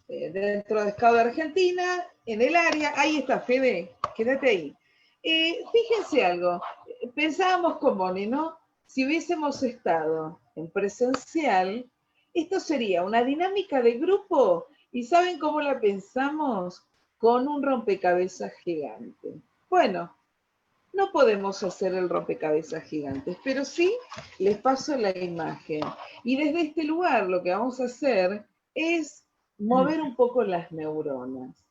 dentro de Scout de Argentina, en el área, ahí está Fede, quédate ahí. Fíjense algo, pensábamos con Bonnie, ¿no? Si hubiésemos estado en presencial, esto sería una dinámica de grupo, y ¿saben cómo la pensamos? Con un rompecabezas gigante. Bueno, no podemos hacer el rompecabezas gigantes, pero sí les paso la imagen. Y desde este lugar lo que vamos a hacer es mover un poco las neuronas.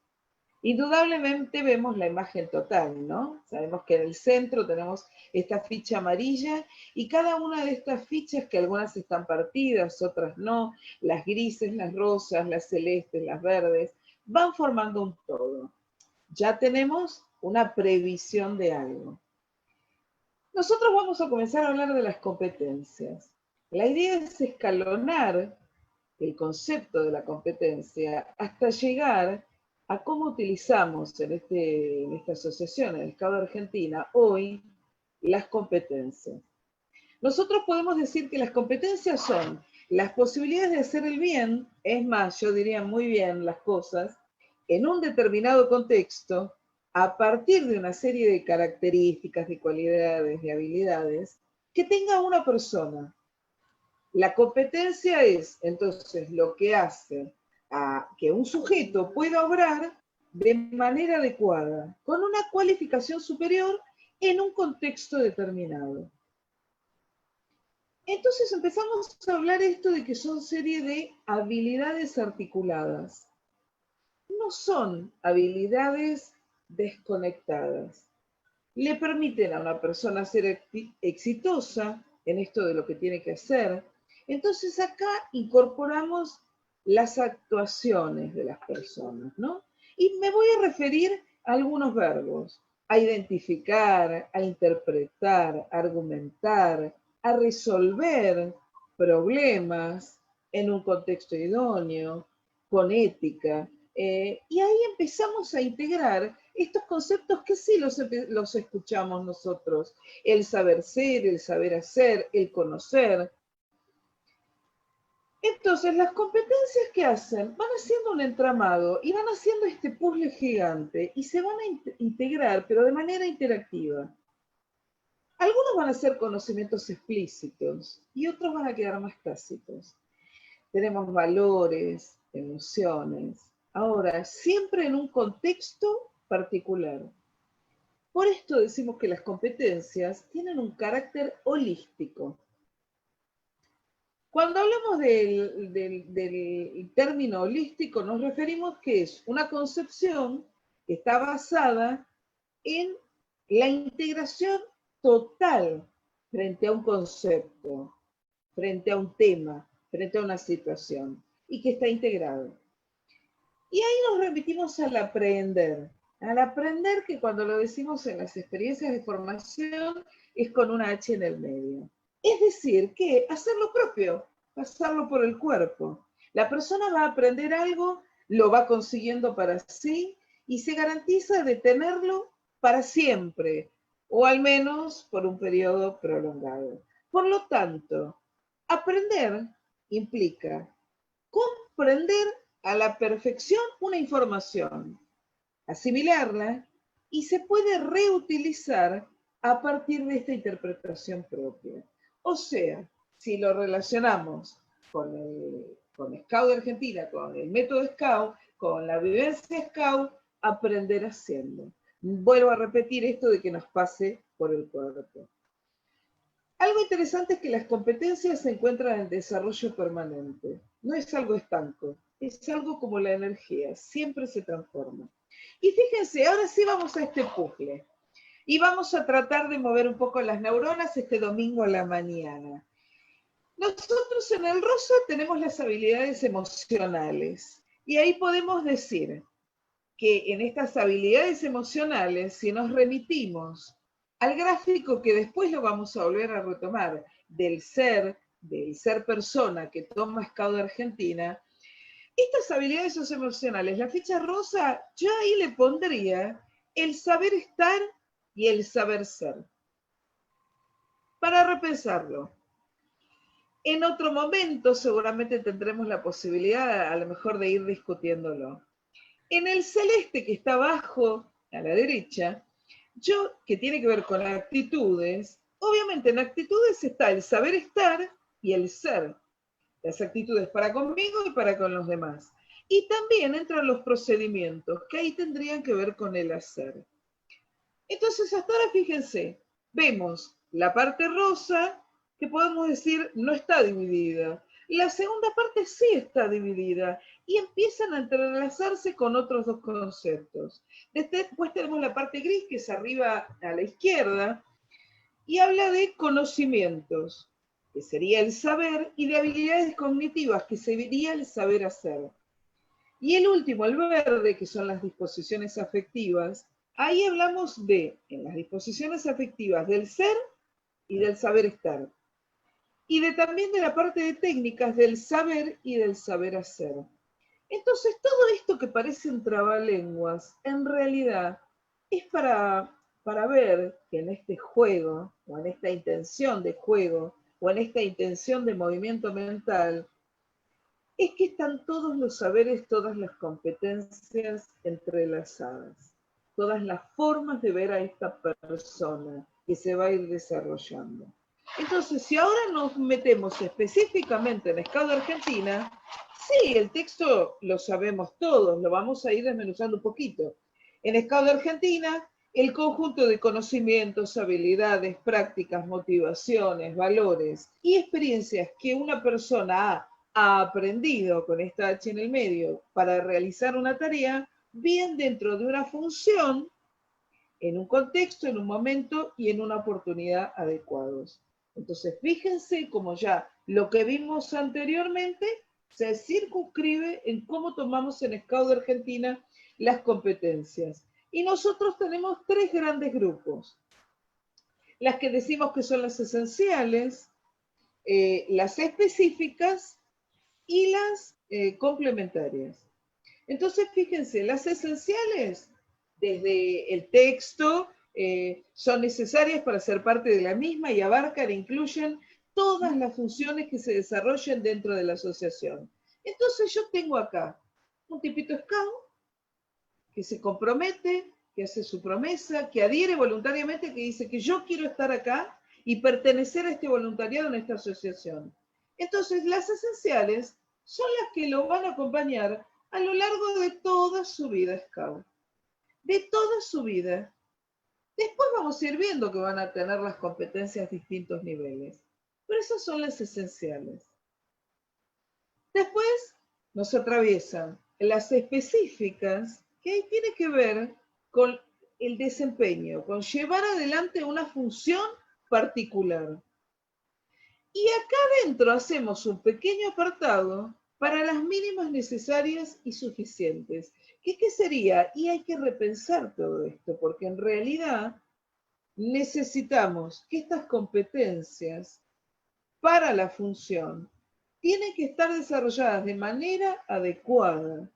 Indudablemente vemos la imagen total, ¿no? Sabemos que en el centro tenemos esta ficha amarilla y cada una de estas fichas, que algunas están partidas, otras no, las grises, las rosas, las celestes, las verdes, van formando un todo. Ya tenemos una previsión de algo. Nosotros vamos a comenzar a hablar de las competencias. La idea es escalonar el concepto de la competencia hasta llegar a cómo utilizamos en esta asociación, en el Scout de Argentina, hoy las competencias. Nosotros podemos decir que las competencias son las posibilidades de hacer el bien, es más, yo diría muy bien las cosas, en un determinado contexto, a partir de una serie de características, de cualidades, de habilidades, que tenga una persona. La competencia es, entonces, lo que hace a que un sujeto pueda obrar de manera adecuada, con una cualificación superior en un contexto determinado. Entonces empezamos a hablar esto de que son serie de habilidades articuladas. No son habilidades desconectadas. Le permiten a una persona ser exitosa en esto de lo que tiene que hacer. Entonces acá incorporamos las actuaciones de las personas, ¿no? Y me voy a referir a algunos verbos: a identificar, a interpretar, a argumentar, a resolver problemas en un contexto idóneo, con ética. Y ahí empezamos a integrar estos conceptos que sí los escuchamos nosotros: el saber ser, el saber hacer, el conocer. Entonces, las competencias que hacen van haciendo un entramado y van haciendo este puzzle gigante y se van a integrar, pero de manera interactiva. Algunos van a ser conocimientos explícitos y otros van a quedar más tácitos. Tenemos valores, emociones. Ahora, siempre en un contexto particular. Por esto decimos que las competencias tienen un carácter holístico. Cuando hablamos del término holístico, nos referimos que es una concepción que está basada en la integración total frente a un concepto, frente a un tema, frente a una situación, y que está integrado. Y ahí nos remitimos al aprender que cuando lo decimos en las experiencias de formación es con una H en el medio. Es decir, que hacer lo propio, pasarlo por el cuerpo. La persona va a aprender algo, lo va consiguiendo para sí y se garantiza de tenerlo para siempre, o al menos por un periodo prolongado. Por lo tanto, aprender implica comprender a la perfección una información, asimilarla y se puede reutilizar a partir de esta interpretación propia. O sea, si lo relacionamos con Scout de Argentina, con el método Scout, con la vivencia Scout, aprender haciendo. Vuelvo a repetir esto de que nos pase por el cuerpo. Algo interesante es que las competencias se encuentran en desarrollo permanente. No es algo estanco, es algo como la energía, siempre se transforma. Y fíjense, ahora sí vamos a este puzzle. Y vamos a tratar de mover un poco las neuronas este domingo a la mañana. Nosotros en el rosa tenemos las habilidades emocionales. Y ahí podemos decir que en estas habilidades emocionales, si nos remitimos al gráfico que después lo vamos a volver a retomar, del ser persona que toma Scout de Argentina, estas habilidades socioemocionales, la ficha rosa, yo ahí le pondría el saber estar y el saber ser. Para repensarlo, En otro momento seguramente tendremos la posibilidad a lo mejor de ir discutiéndolo. En el celeste que está abajo, a la derecha, que tiene que ver con actitudes, obviamente en actitudes está el saber estar y el ser. Las actitudes para conmigo y para con los demás. Y también entran los procedimientos, que ahí tendrían que ver con el hacer. Entonces, hasta ahora fíjense, vemos la parte rosa, que podemos decir no está dividida. La segunda parte sí está dividida y empiezan a entrelazarse con otros dos conceptos. Después tenemos la parte gris, que es arriba a la izquierda, y habla de conocimientos, que sería el saber, y de habilidades cognitivas, que sería el saber hacer. Y el último, el verde, que son las disposiciones afectivas, ahí hablamos en las disposiciones afectivas, del ser y del saber estar. Y también de la parte de técnicas del saber y del saber hacer. Entonces, todo esto que parecen trabalenguas, en realidad es para ver que en este juego, o en esta intención de juego, o en esta intención de movimiento mental, es que están todos los saberes, todas las competencias entrelazadas, todas las formas de ver a esta persona que se va a ir desarrollando. Entonces, si ahora nos metemos específicamente en Scout de Argentina, sí, el texto lo sabemos todos, lo vamos a ir desmenuzando un poquito. En Scout de Argentina, el conjunto de conocimientos, habilidades, prácticas, motivaciones, valores y experiencias que una persona ha aprendido con esta H en el medio para realizar una tarea, bien dentro de una función, en un contexto, en un momento y en una oportunidad adecuados. Entonces, fíjense como ya lo que vimos anteriormente se circunscribe en cómo tomamos en Scout de Argentina las competencias. Y nosotros tenemos tres grandes grupos. Las que decimos que son las esenciales, las específicas y las complementarias. Entonces, fíjense, las esenciales, desde el texto, son necesarias para ser parte de la misma y abarcan e incluyen todas las funciones que se desarrollen dentro de la asociación. Entonces, yo tengo acá un tipito scout que se compromete, que hace su promesa, que adhiere voluntariamente, que dice que yo quiero estar acá y pertenecer a este voluntariado en esta asociación. Entonces, las esenciales son las que lo van a acompañar a lo largo de toda su vida scout, de toda su vida. Después vamos a ir viendo que van a tener las competencias a distintos niveles, pero esas son las esenciales. Después nos atraviesan las específicas, que ahí tiene que ver con el desempeño, con llevar adelante una función particular. Y acá adentro hacemos un pequeño apartado para las mínimas necesarias y suficientes. ¿Qué sería? Y hay que repensar todo esto, porque en realidad necesitamos que estas competencias para la función tienen que estar desarrolladas de manera adecuada.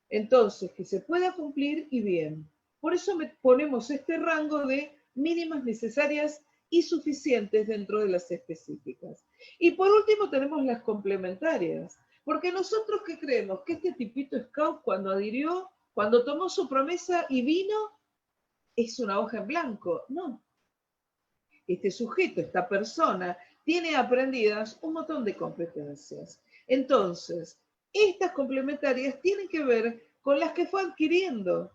Entonces, que se pueda cumplir y bien. Por eso ponemos este rango de mínimas necesarias y suficientes dentro de las específicas. Y por último tenemos las complementarias, porque nosotros ¿qué creemos? Que este tipito scout cuando adhirió, cuando tomó su promesa y vino, es una hoja en blanco. No. Este sujeto, esta persona, tiene aprendidas un montón de competencias. Entonces, estas complementarias tienen que ver con las que fue adquiriendo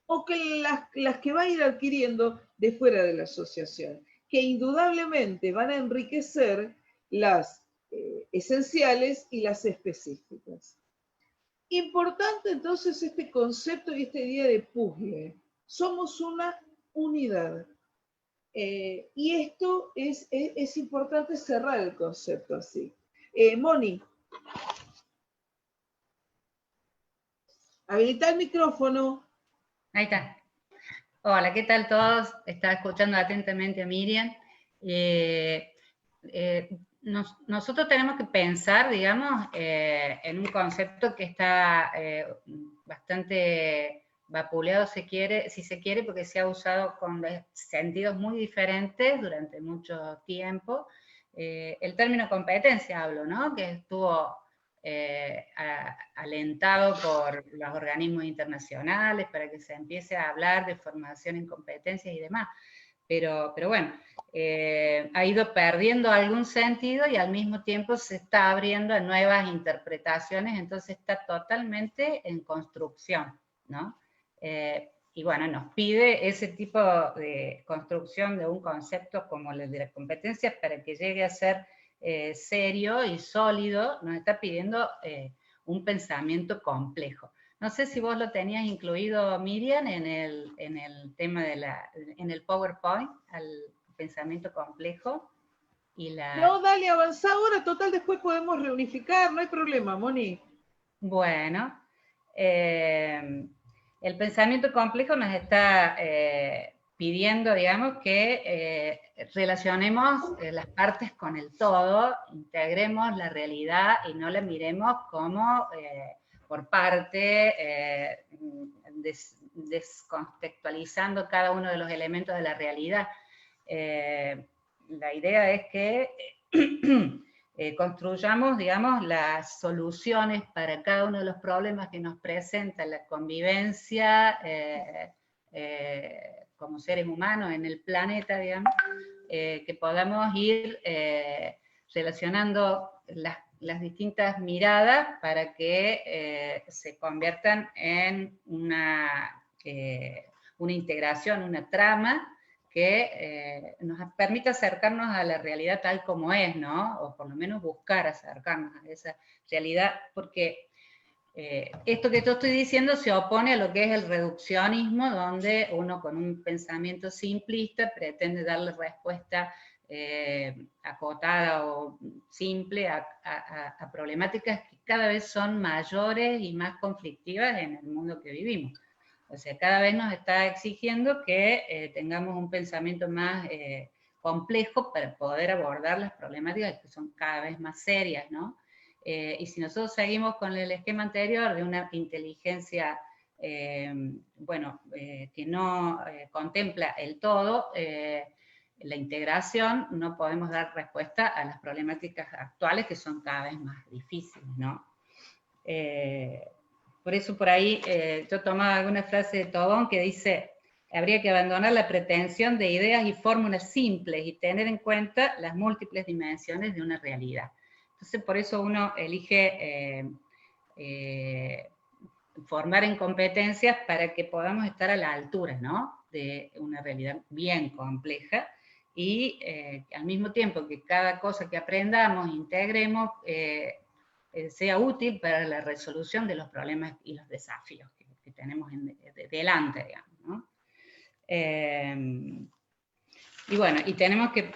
o que las que va a ir adquiriendo de fuera de la asociación, que indudablemente van a enriquecer las esenciales y las específicas. Importante entonces este concepto y esta idea de puzzle. Somos una unidad. Y esto es importante cerrar el concepto así. Moni, habilita el micrófono. Ahí está. Hola, ¿qué tal todos? Estaba escuchando atentamente a Miriam. Nosotros tenemos que pensar, digamos, en un concepto que está bastante vapuleado, si se quiere, porque se ha usado con sentidos muy diferentes durante mucho tiempo, el término competencia hablo, ¿no? Que estuvo alentado por los organismos internacionales para que se empiece a hablar de formación en competencias y demás. Pero bueno, ha ido perdiendo algún sentido y al mismo tiempo se está abriendo a nuevas interpretaciones, entonces está totalmente en construcción, ¿no? Y bueno, nos pide ese tipo de construcción de un concepto como el de las competencias para que llegue a ser serio y sólido, nos está pidiendo un pensamiento complejo. No sé si vos lo tenías incluido, Miriam, en el tema en el PowerPoint, al pensamiento complejo. No, dale, avanza ahora, total, después podemos reunificar, no hay problema, Moni. Bueno, el pensamiento complejo nos está pidiendo, digamos, que relacionemos las partes con el todo, integremos la realidad y no la miremos como por parte, descontextualizando cada uno de los elementos de la realidad. La idea es que construyamos, digamos, las soluciones para cada uno de los problemas que nos presenta la convivencia como seres humanos en el planeta, digamos, que podamos ir relacionando las distintas miradas para que se conviertan en una integración, una trama que nos permita acercarnos a la realidad tal como es, ¿no? O por lo menos buscar acercarnos a esa realidad, porque esto que yo estoy diciendo se opone a lo que es el reduccionismo, donde uno con un pensamiento simplista pretende darle respuesta acotada o simple a problemáticas que cada vez son mayores y más conflictivas en el mundo que vivimos. O sea, cada vez nos está exigiendo que tengamos un pensamiento más complejo para poder abordar las problemáticas que son cada vez más serias, ¿no? Y si nosotros seguimos con el esquema anterior de una inteligencia, que no contempla el todo, la integración, no podemos dar respuesta a las problemáticas actuales que son cada vez más difíciles, ¿no? Por eso por ahí yo tomaba alguna frase de Tobón que dice, habría que abandonar la pretensión de ideas y fórmulas simples y tener en cuenta las múltiples dimensiones de una realidad. Entonces por eso uno elige formar en competencias para que podamos estar a la altura, ¿no? De una realidad bien compleja y al mismo tiempo que cada cosa que aprendamos, integremos, sea útil para la resolución de los problemas y los desafíos que tenemos delante, digamos, ¿no? Y bueno, y tenemos que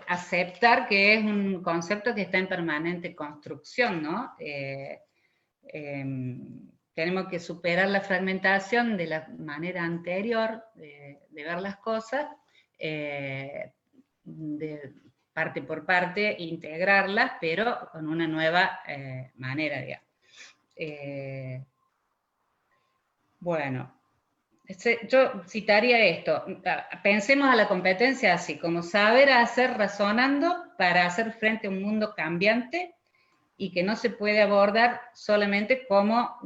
aceptar que es un concepto que está en permanente construcción, ¿no? Tenemos que superar la fragmentación de la manera anterior de ver las cosas, de parte por parte, integrarlas, pero con una nueva manera, digamos. Bueno, yo citaría esto, pensemos a la competencia así, como saber hacer razonando para hacer frente a un mundo cambiante y que no se puede abordar solamente como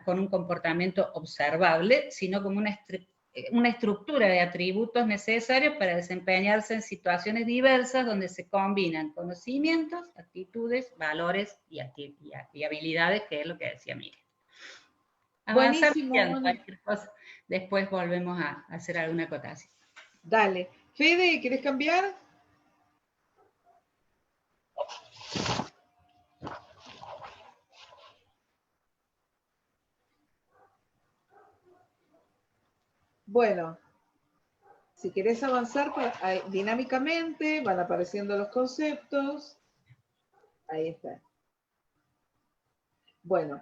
con un comportamiento observable, sino como una estructura de atributos necesarios para desempeñarse en situaciones diversas donde se combinan conocimientos, actitudes, valores y habilidades, que es lo que decía Miriam. Avanzar bien, cualquier cosa. Después volvemos a hacer alguna acotación. Dale. Fede, ¿querés cambiar? Bueno, si querés avanzar dinámicamente, van apareciendo los conceptos. Ahí está. Bueno,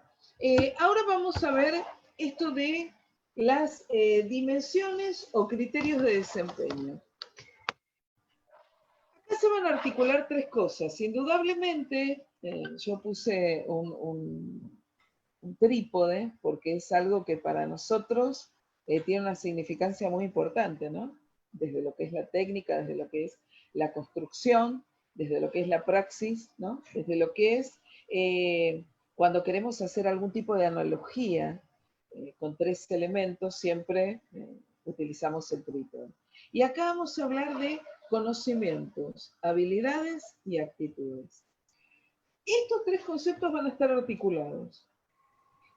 ahora vamos a ver esto de las dimensiones o criterios de desempeño. Acá se van a articular tres cosas. Indudablemente, yo puse un trípode porque es algo que para nosotros tiene una significancia muy importante, ¿no? Desde lo que es la técnica, desde lo que es la construcción desde lo que es la praxis, ¿no? Desde lo que es cuando queremos hacer algún tipo de analogía con 3 elementos, siempre utilizamos el trípode. Y acá vamos a hablar de conocimientos, habilidades y actitudes. Estos 3 conceptos van a estar articulados.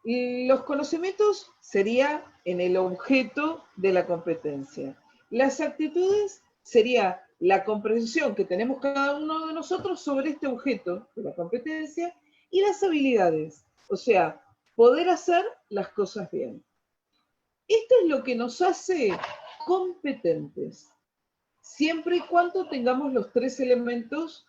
Y los conocimientos sería en el objeto de la competencia. Las actitudes sería la comprensión que tenemos cada uno de nosotros sobre este objeto de la competencia, y las habilidades, o sea, poder hacer las cosas bien. Esto es lo que nos hace competentes, siempre y cuando tengamos los 3 elementos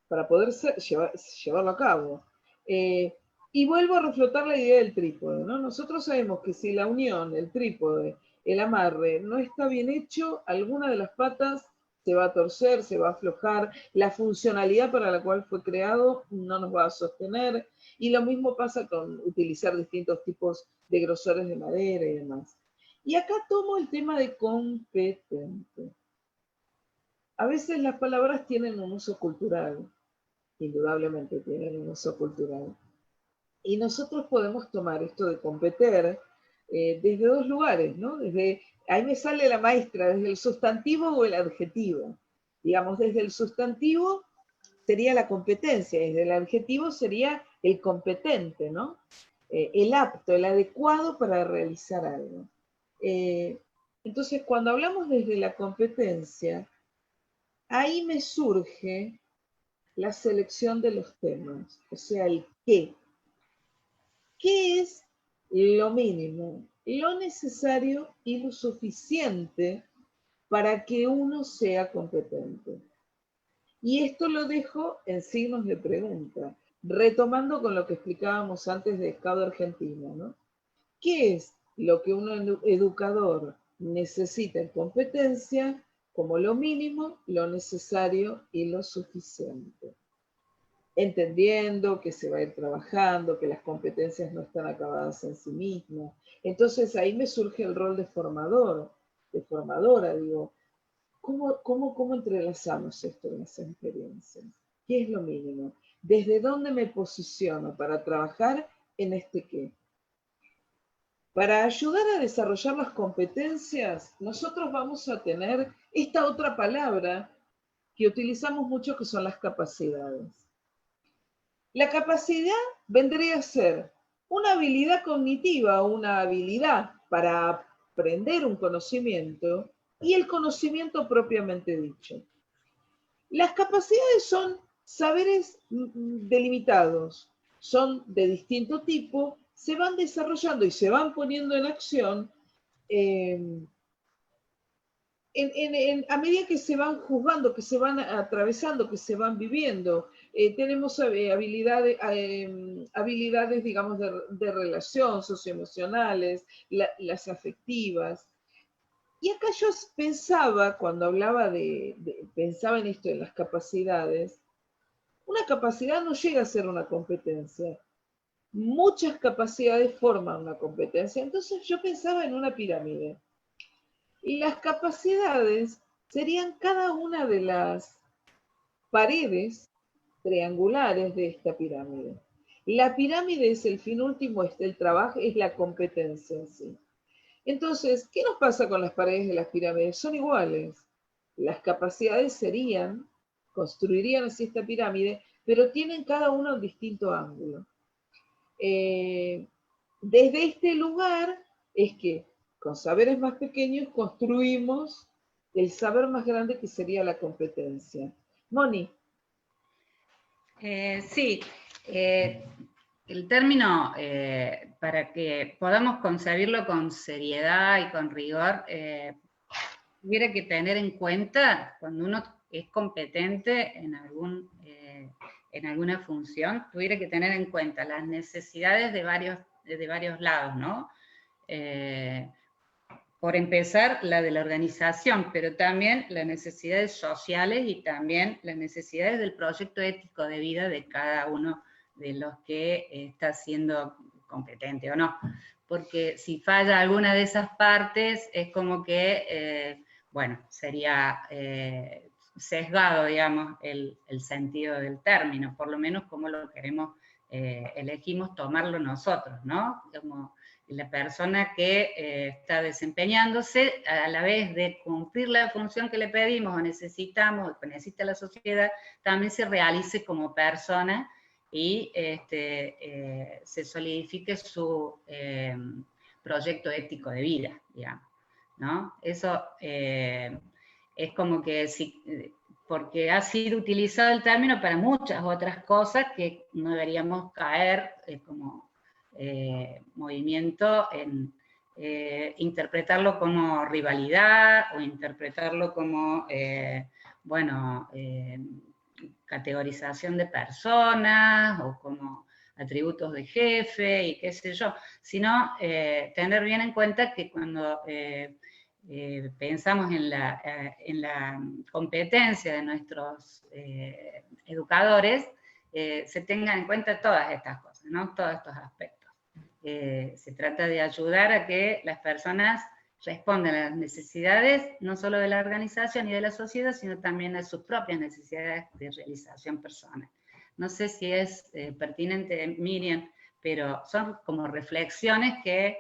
para poder llevarlo a cabo. Y vuelvo a reflotar la idea del trípode, ¿no? Nosotros sabemos que si la unión, el trípode, el amarre no está bien hecho, alguna de las patas se va a torcer, se va a aflojar, la funcionalidad para la cual fue creado no nos va a sostener, y lo mismo pasa con utilizar distintos tipos de grosores de madera y demás. Y acá tomo el tema de competente. A veces las palabras tienen un uso cultural, indudablemente tienen un uso cultural. Y nosotros podemos tomar esto de competir desde 2 lugares, ¿no? Ahí me sale la maestra, desde el sustantivo o el adjetivo. Digamos, desde el sustantivo sería la competencia, desde el adjetivo sería el competente, ¿no? El apto, el adecuado para realizar algo. Entonces, cuando hablamos desde la competencia, ahí me surge la selección de los temas, o sea, el qué. ¿Qué es lo mínimo, lo necesario y lo suficiente para que uno sea competente? Y esto lo dejo en signos de pregunta, retomando con lo que explicábamos antes de Estado Argentino, ¿no? ¿Qué es lo que un educador necesita en competencia como lo mínimo, lo necesario y lo suficiente? Entendiendo que se va a ir trabajando, que las competencias no están acabadas en sí mismas. Entonces ahí me surge el rol de formador, de formadora, digo, ¿cómo entrelazamos esto en las experiencias? ¿Qué es lo mínimo? ¿Desde dónde me posiciono para trabajar en este qué? Para ayudar a desarrollar las competencias, nosotros vamos a tener esta otra palabra que utilizamos mucho, que son las capacidades. La capacidad vendría a ser una habilidad cognitiva, una habilidad para aprender un conocimiento, y el conocimiento propiamente dicho. Las capacidades son saberes delimitados, son de distinto tipo, se van desarrollando y se van poniendo en acción a medida que se van juzgando, que se van atravesando, que se van viviendo. Tenemos habilidades, digamos, de relación, socioemocionales, las afectivas. Y acá yo pensaba, cuando hablaba pensaba en esto de las capacidades, una capacidad no llega a ser una competencia. Muchas capacidades forman una competencia. Entonces yo pensaba en una pirámide. Y las capacidades serían cada una de las paredes triangulares de esta pirámide. La pirámide es el fin último, el trabajo, es la competencia en sí. Entonces, ¿qué nos pasa con las paredes de las pirámides? Son iguales. Las capacidades construirían así esta pirámide, pero tienen cada uno un distinto ángulo. Desde este lugar es que con saberes más pequeños construimos el saber más grande, que sería la competencia. Moni. Sí, el término, para que podamos concebirlo con seriedad y con rigor, tuviera que tener en cuenta, cuando uno es competente en alguna función, tuviera que tener en cuenta las necesidades de varios lados, ¿no? Por empezar, la de la organización, pero también las necesidades sociales y también las necesidades del proyecto ético de vida de cada uno de los que está siendo competente o no. Porque si falla alguna de esas partes, es como que, bueno, sesgado, digamos, el sentido del término, por lo menos como lo queremos, elegimos tomarlo nosotros, ¿no? Como la persona que está desempeñándose a la vez de cumplir la función que le pedimos o necesitamos, o que necesita la sociedad, también se realice como persona y se solidifique su proyecto ético de vida, digamos, ¿no? Eso es como que porque ha sido utilizado el término para muchas otras cosas que no deberíamos caer como movimiento en interpretarlo como rivalidad o interpretarlo como, categorización de personas o como atributos de jefe y qué sé yo, sino tener bien en cuenta que cuando pensamos en la competencia de nuestros educadores, se tengan en cuenta todas estas cosas, ¿no? Todos estos aspectos. Se trata de ayudar a que las personas respondan a las necesidades no solo de la organización y de la sociedad, sino también a sus propias necesidades de realización personal. No sé si es pertinente, Miriam, pero son como reflexiones que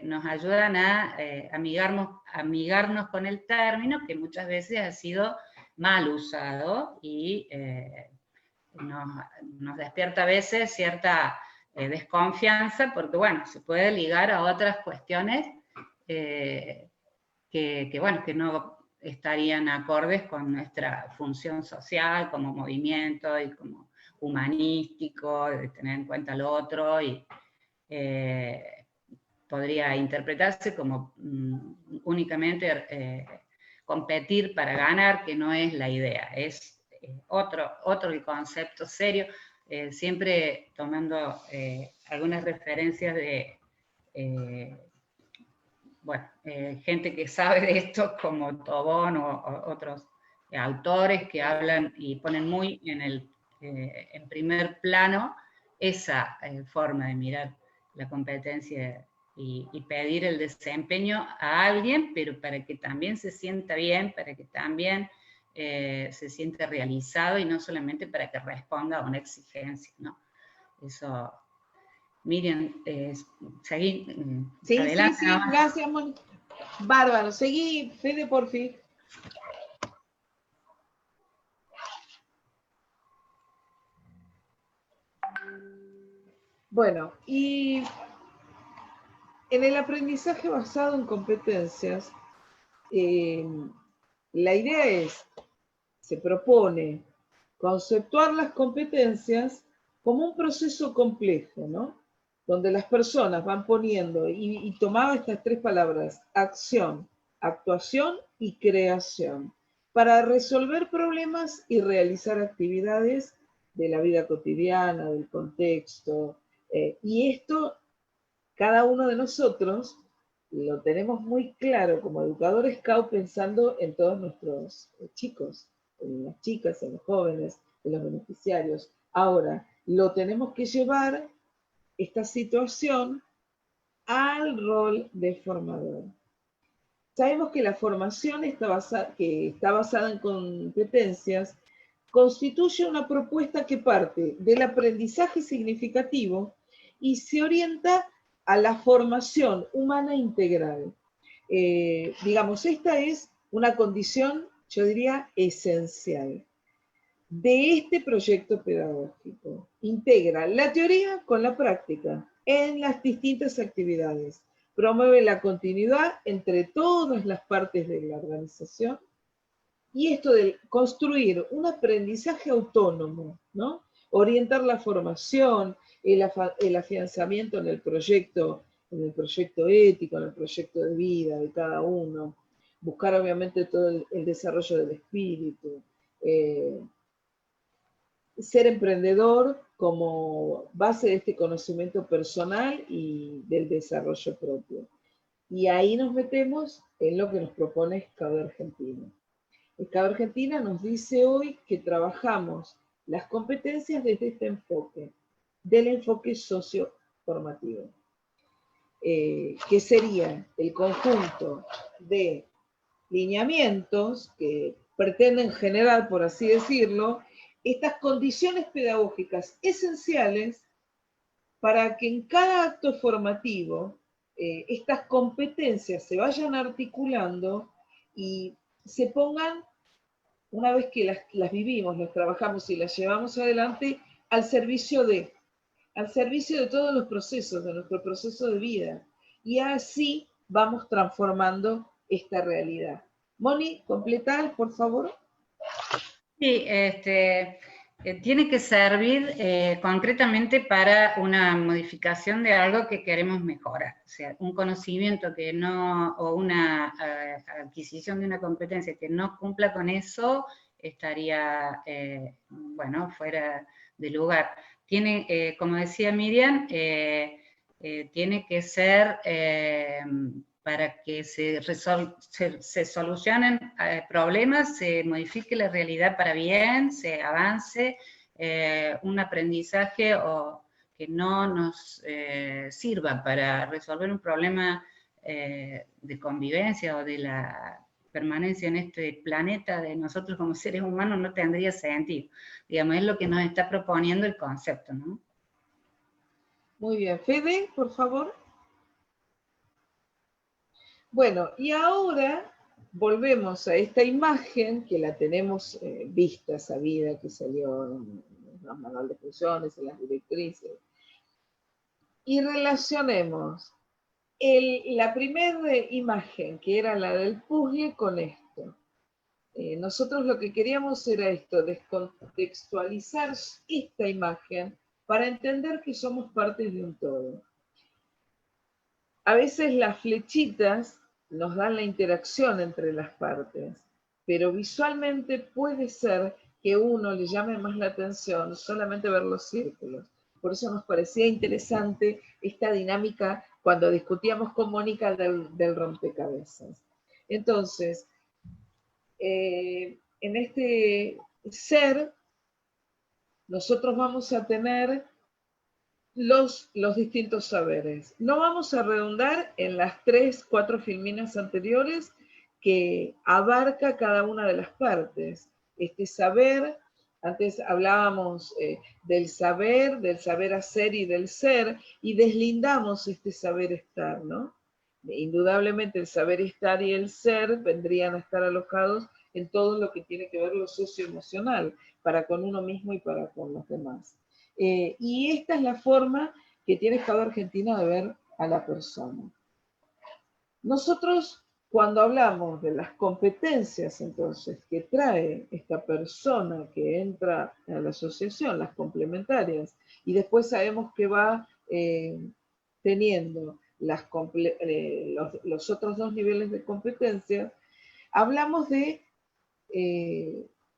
nos ayudan a amigarnos con el término, que muchas veces ha sido mal usado y nos despierta a veces cierta desconfianza, porque bueno, se puede ligar a otras cuestiones que no estarían acordes con nuestra función social como movimiento y como humanístico, de tener en cuenta al otro, y podría interpretarse como únicamente competir para ganar, que no es la idea, es otro el concepto serio, siempre tomando algunas referencias de gente que sabe de esto, como Tobón o otros autores que hablan y ponen muy en primer plano esa forma de mirar la competencia y pedir el desempeño a alguien, pero para que también se sienta bien, para que también se sienta realizado y no solamente para que responda a una exigencia, ¿no? Eso, Miriam, seguí adelante. Sí, gracias, Mónica. Bárbaro, seguí, Fede, por fin. Bueno, y en el aprendizaje basado en competencias, la idea se propone conceptuar las competencias como un proceso complejo, ¿no? Donde las personas van poniendo, y tomaba estas tres palabras, acción, actuación y creación, para resolver problemas y realizar actividades de la vida cotidiana, del contexto. Y esto, cada uno de nosotros lo tenemos muy claro como educador SCAUT, pensando en todos nuestros chicos, en las chicas, en los jóvenes, en los beneficiarios. Ahora, lo tenemos que llevar esta situación al rol de formador. Sabemos que la formación que está basada en competencias constituye una propuesta que parte del aprendizaje significativo y se orienta a la formación humana integral. Digamos, esta es una condición, yo diría, esencial de este proyecto pedagógico. Integra la teoría con la práctica en las distintas actividades. Promueve la continuidad entre todas las partes de la organización. Y esto de construir un aprendizaje autónomo, ¿no? Orientar la formación, el afianzamiento en el proyecto ético, en el proyecto de vida de cada uno. Buscar obviamente todo el desarrollo del espíritu. Ser emprendedor como base de este conocimiento personal y del desarrollo propio. Y ahí nos metemos en lo que nos propone SCAUT Argentina. SCAUT Argentina nos dice hoy que trabajamos las competencias desde este enfoque, del enfoque socioformativo, que sería el conjunto de lineamientos que pretenden generar, por así decirlo, estas condiciones pedagógicas esenciales para que en cada acto formativo estas competencias se vayan articulando y se pongan, una vez que las vivimos, las trabajamos y las llevamos adelante, al servicio de todos los procesos, de nuestro proceso de vida. Y así vamos transformando esta realidad. Moni, completar, por favor. Sí, tiene que servir concretamente para una modificación de algo que queremos mejorar. O sea, un conocimiento que no, o una adquisición de una competencia que no cumpla con eso, estaría, bueno, fuera de lugar. Tiene, como decía Miriam, tiene que ser para que se solucionen problemas, se modifique la realidad para bien, se avance, un aprendizaje que no nos sirva para resolver un problema de convivencia o de la permanencia en este planeta de nosotros como seres humanos, no tendría sentido. Digamos, es lo que nos está proponiendo el concepto, ¿no? Muy bien. Fede, por favor. Bueno, y ahora volvemos a esta imagen que la tenemos vista, sabida, que salió en los manuales de funciones, en las directrices, y relacionemos la primera imagen, que era la del puzzle, con esto. Nosotros lo que queríamos era esto, descontextualizar esta imagen para entender que somos partes de un todo. A veces las flechitas nos dan la interacción entre las partes, pero visualmente puede ser que uno le llame más la atención solamente ver los círculos. Por eso nos parecía interesante esta dinámica cuando discutíamos con Mónica del rompecabezas. Entonces, en este ser, nosotros vamos a tener los distintos saberes. No vamos a redundar en las 3, 4 filminas anteriores que abarca cada una de las partes. Este saber, antes hablábamos del saber hacer y del ser, y deslindamos este saber estar, ¿no? Indudablemente el saber estar y el ser vendrían a estar alojados en todo lo que tiene que ver lo socioemocional, para con uno mismo y para con los demás. Y esta es la forma que tiene Estado Argentino de ver a la persona. Nosotros, cuando hablamos de las competencias, entonces, que trae esta persona que entra a la asociación, las complementarias, y después sabemos que va teniendo los otros 2 niveles de competencia, hablamos de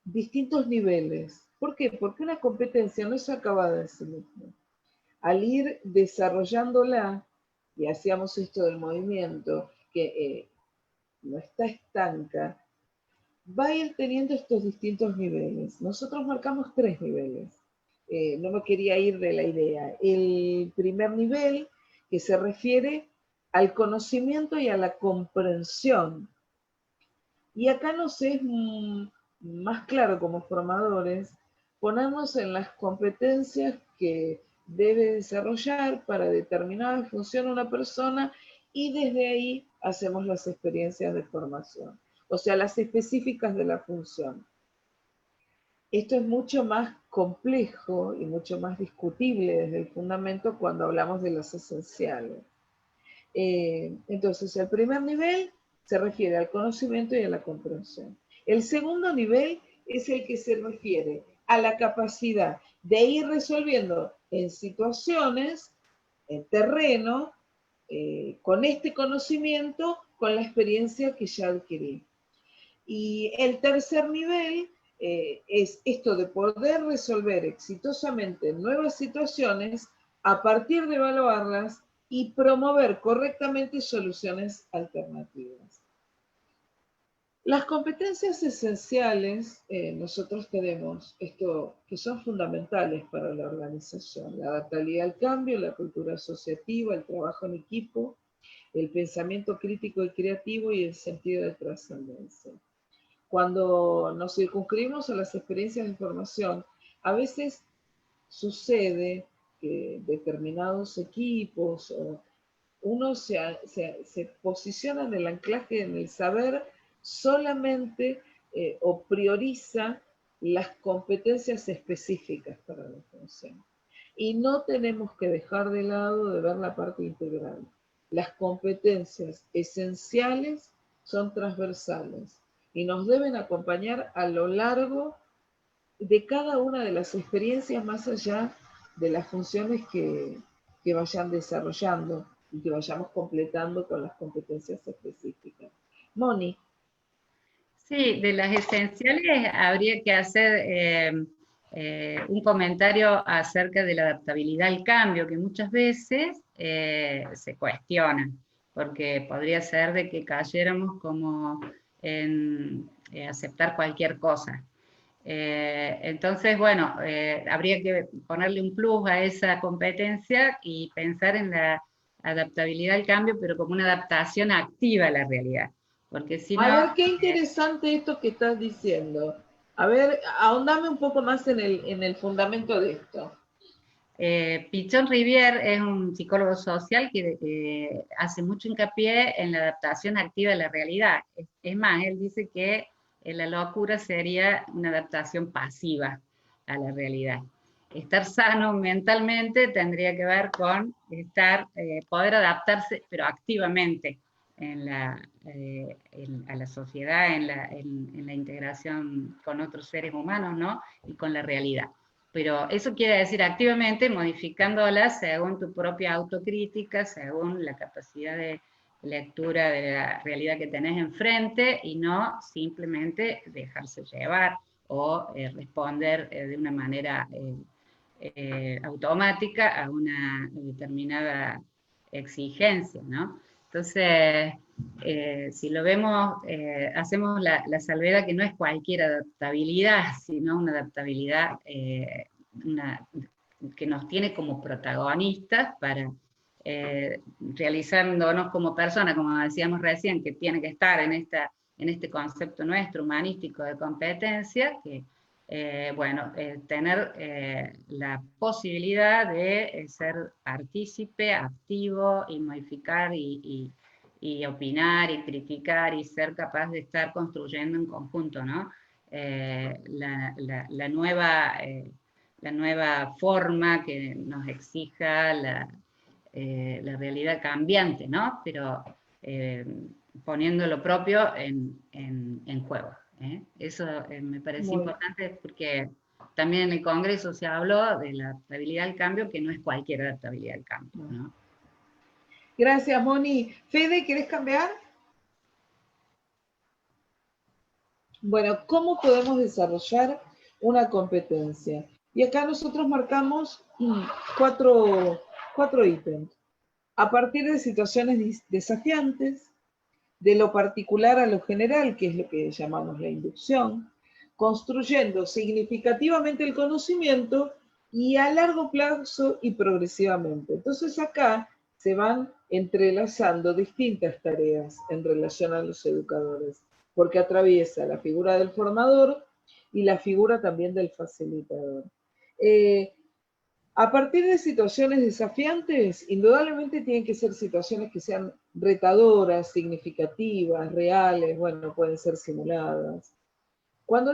distintos niveles. ¿Por qué? Porque una competencia no es acabada en sí misma. Al ir desarrollándola, y hacíamos esto del movimiento, que no está estanca, va a ir teniendo estos distintos niveles. Nosotros marcamos 3 niveles. No me quería ir de la idea. El primer nivel, que se refiere al conocimiento y a la comprensión. Y acá nos es más claro como formadores ponernos en las competencias que debe desarrollar para determinada función una persona, y desde ahí hacemos las experiencias de formación, o sea, las específicas de la función. Esto es mucho más complejo y mucho más discutible desde el fundamento cuando hablamos de los esenciales. Entonces, el primer nivel se refiere al conocimiento y a la comprensión. El segundo nivel es el que se refiere a la capacidad de ir resolviendo en situaciones, en terreno, con este conocimiento, con la experiencia que ya adquirí. Y el tercer nivel es esto de poder resolver exitosamente nuevas situaciones a partir de evaluarlas y promover correctamente soluciones alternativas. Las competencias esenciales, nosotros tenemos esto que son fundamentales para la organización: la adaptabilidad al cambio, la cultura asociativa, el trabajo en equipo, el pensamiento crítico y creativo y el sentido de trascendencia. Cuando nos circunscribimos a las experiencias de formación, a veces sucede que determinados equipos o uno se posiciona en el anclaje, en el saber solamente o prioriza las competencias específicas para la función. Y no tenemos que dejar de lado de ver la parte integral. Las competencias esenciales son transversales y nos deben acompañar a lo largo de cada una de las experiencias más allá de las funciones que vayan desarrollando y que vayamos completando con las competencias específicas. Moni. Sí, de las esenciales habría que hacer un comentario acerca de la adaptabilidad al cambio, que muchas veces se cuestiona, porque podría ser de que cayéramos como en aceptar cualquier cosa. Entonces, bueno, habría que ponerle un plus a esa competencia y pensar en la adaptabilidad al cambio, pero como una adaptación activa a la realidad. Porque si A no, ver, qué interesante esto que estás diciendo. A ver, ahondame un poco más en el fundamento de esto. Pichon Rivière es un psicólogo social que hace mucho hincapié en la adaptación activa a la realidad. Es más, él dice que la locura sería una adaptación pasiva a la realidad. Estar sano mentalmente tendría que ver con poder adaptarse, pero activamente a la sociedad, en la integración con otros seres humanos, ¿no? Y con la realidad. Pero eso quiere decir activamente modificándola según tu propia autocrítica, según la capacidad de lectura de la realidad que tenés enfrente y no simplemente dejarse llevar o responder de una manera automática a una determinada exigencia, ¿no? Entonces, si lo vemos, hacemos la salvedad que no es cualquier adaptabilidad, sino una adaptabilidad que nos tiene como protagonistas para realizándonos como personas, como decíamos recién, que tiene que estar en este concepto nuestro humanístico de competencia, que bueno, tener la posibilidad de ser partícipe, activo y modificar y opinar y criticar y ser capaz de estar construyendo en conjunto, ¿no? La nueva forma que nos exija la realidad cambiante, ¿no? Pero poniendo lo propio en juego. Eso me parece importante porque también en el Congreso se habló de la adaptabilidad al cambio, que no es cualquier adaptabilidad al cambio, ¿no? Gracias, Moni. Fede, ¿querés cambiar? Bueno, ¿cómo podemos desarrollar una competencia? Y acá nosotros marcamos cuatro ítems. A partir de situaciones desafiantes, de lo particular a lo general, que es lo que llamamos la inducción, construyendo significativamente el conocimiento y a largo plazo y progresivamente. Entonces acá se van entrelazando distintas tareas en relación a los educadores, porque atraviesa la figura del formador y la figura también del facilitador. A partir de situaciones desafiantes, indudablemente tienen que ser situaciones que sean retadoras, significativas, reales, bueno, pueden ser simuladas. Cuando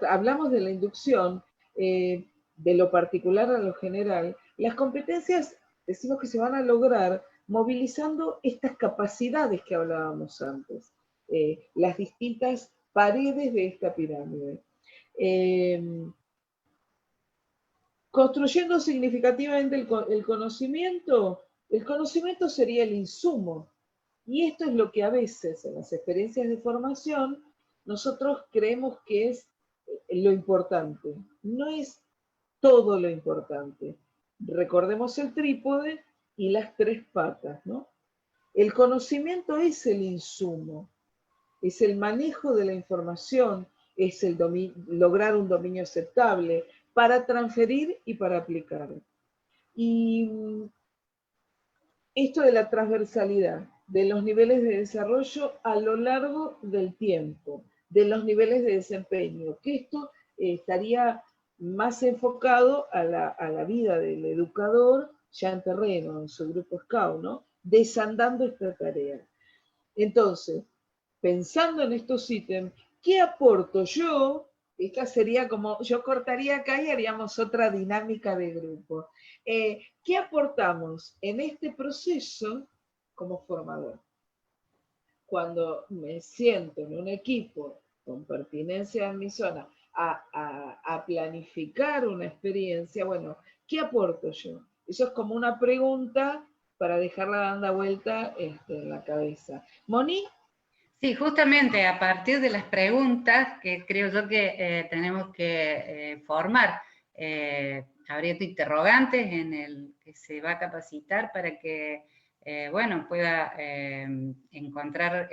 hablamos de la inducción, de lo particular a lo general, las competencias decimos que se van a lograr movilizando estas capacidades que hablábamos antes, las distintas paredes de esta pirámide. Construyendo significativamente el conocimiento sería el insumo. Y esto es lo que a veces en las experiencias de formación nosotros creemos que es lo importante. No es todo lo importante. Recordemos el trípode y las tres patas, ¿no? El conocimiento es el insumo, es el manejo de la información, es el lograr un dominio aceptable para transferir y para aplicar. Y esto de la transversalidad de los niveles de desarrollo a lo largo del tiempo, de los niveles de desempeño, que esto estaría más enfocado a la vida del educador ya en terreno, en su grupo Scout, ¿no? Desandando esta tarea. Entonces, pensando en estos ítems, ¿qué aporto yo? Esta sería como, yo cortaría acá y haríamos otra dinámica de grupo. ¿Qué aportamos en este proceso como formador? Cuando me siento en un equipo con pertinencia en mi zona a planificar una experiencia, bueno, ¿qué aporto yo? Eso es como una pregunta para dejarla dando vuelta en la cabeza. Moni. Sí, justamente a partir de las preguntas que creo yo que tenemos que formar, habría interrogantes en el que se va a capacitar para que, bueno, pueda encontrar